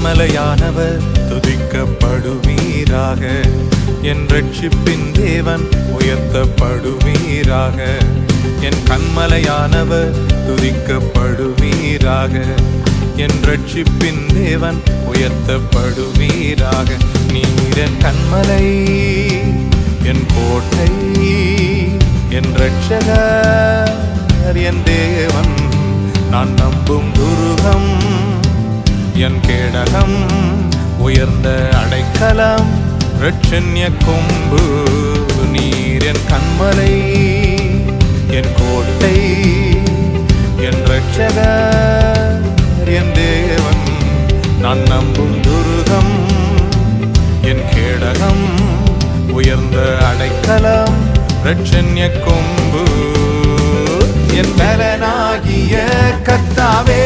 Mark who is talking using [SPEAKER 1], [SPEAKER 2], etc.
[SPEAKER 1] கன்மலையானவர் துதிக்கப்படுவீராக. என் ரட்சிப்பின் தேவன் உயர்த்தப்படுவீராக. என் கன்மலையானவர் துதிக்கப்படுவீராக. என் ரட்சிப்பின் தேவன் உயர்த்தப்படுவீராக. நீர் என் கன்மலை, என் கோட்டை, என் ரட்சகர், என் தேவன், நான் நம்பும் துருகம், என் கேடகம், உயர்ந்த அடைக்கலம், இரட்சண்ய கொம்பு. நீர் என் கன்மலை, என் கோட்டை, என் ரட்சகர், என் தேவன், நான் நம்பும் துருகம், என் கேடகம், உயர்ந்த அடைக்கலம், இரட்சண்ய கொம்பு. என் பலனாகிய கர்த்தாவே,